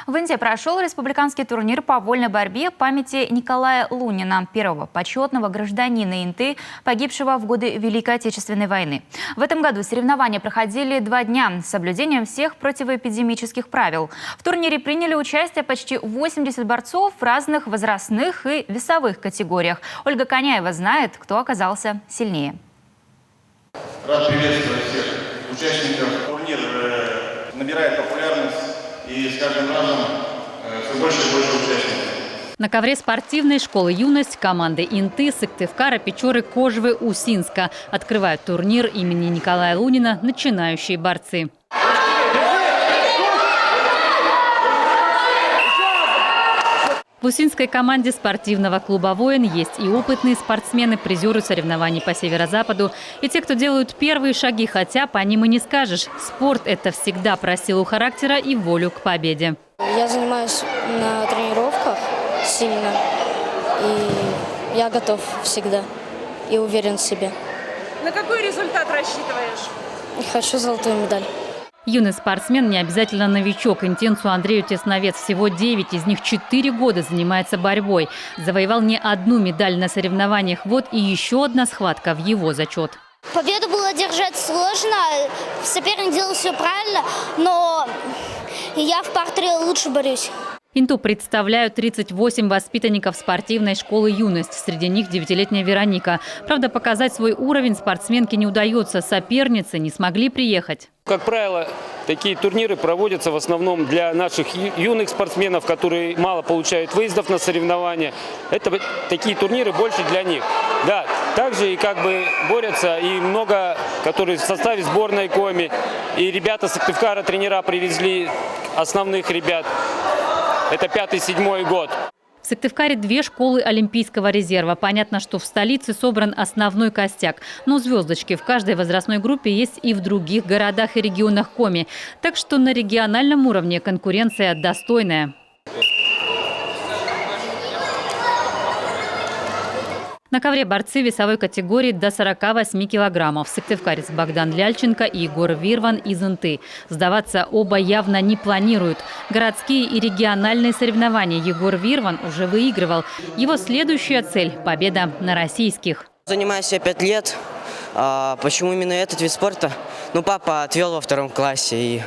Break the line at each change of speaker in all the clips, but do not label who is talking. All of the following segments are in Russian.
В Индии прошел республиканский турнир по вольной борьбе памяти Николая Лунина, первого почетного гражданина Инты, погибшего в годы Великой Отечественной войны. В этом году соревнования проходили 2 дня с соблюдением всех противоэпидемических правил. В турнире приняли участие почти 80 борцов в разных возрастных и весовых категориях. Ольга Коняева знает, кто оказался сильнее.
Рад приветствовать всех участников. Турнир набирает популярность и с каждым разом все больше и больше участников.
На ковре спортивной школы «Юность» команды Инты, Сыктывкара, Печоры, Кожевы, Усинска открывают турнир имени Николая Лунина «Начинающие борцы». В усинской команде спортивного клуба «Воин» есть и опытные спортсмены, призеры соревнований по северо-западу, и те, кто делают первые шаги, хотя по ним и не скажешь. Спорт – это всегда про силу характера и волю к победе.
Я занимаюсь на тренировках сильно, и я готов всегда и уверен в себе.
На какой результат рассчитываешь?
Хочу золотую медаль.
Юный спортсмен, не обязательно новичок. Интенцу Андрею Тесновец всего 9, из них 4 года занимается борьбой. Завоевал не одну медаль на соревнованиях. Вот и еще одна схватка в его зачет.
Победу было держать сложно, соперник делал все правильно, но я в партере лучше борюсь.
Инту представляют 38 воспитанников спортивной школы «Юность». Среди них 9-летняя Вероника. Правда, показать свой уровень спортсменке не удается. Соперницы не смогли приехать.
Как правило, такие турниры проводятся в основном для наших юных спортсменов, которые мало получают выездов на соревнования. Это такие турниры больше для них. Да, также и борются и много, которые в составе сборной Коми. И ребята Сыктывкара, тренера привезли основных ребят. Это 5-7 год.
В Сыктывкаре 2 школы Олимпийского резерва. Понятно, что в столице собран основной костяк. Но звездочки в каждой возрастной группе есть и в других городах и регионах Коми. Так что на региональном уровне конкуренция достойная. На ковре борцы весовой категории до 48 килограммов. Сыктывкарец Богдан Ляльченко и Егор Вирван из Инты. Сдаваться оба явно не планируют. Городские и региональные соревнования Егор Вирван уже выигрывал. Его следующая цель – победа на российских.
Занимаюсь я 5 лет. Почему именно этот вид спорта? Папа отвел во 2 классе, и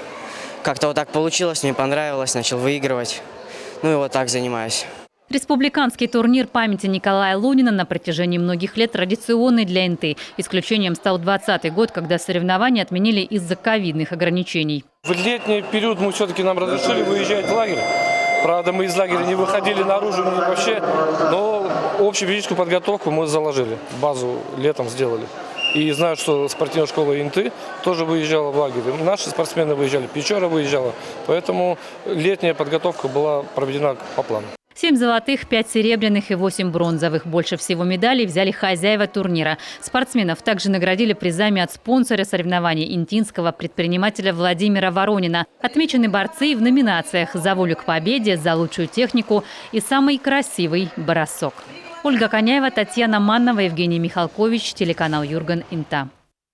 как-то вот так получилось, мне понравилось, начал выигрывать. И вот так занимаюсь.
Республиканский турнир памяти Николая Лунина на протяжении многих лет традиционный для Инты. Исключением стал 2020 год, когда соревнования отменили из-за ковидных ограничений.
В летний период нам разрешили выезжать в лагерь. Правда, мы из лагеря не выходили наружу вообще, но общую физическую подготовку мы заложили. Базу летом сделали. И знаю, что спортивная школа Инты тоже выезжала в лагерь. Наши спортсмены выезжали, Печора выезжала. Поэтому летняя подготовка была проведена по плану.
7 золотых, 5 серебряных и 8 бронзовых. Больше всего медалей взяли хозяева турнира. Спортсменов также наградили призами от спонсора соревнований интинского предпринимателя Владимира Воронина. Отмечены борцы в номинациях «За волю к победе», «За лучшую технику» и «Самый красивый бросок». Ольга Коняева, Татьяна Маннова, Евгений Михалкович, телеканал Юрган, Инта.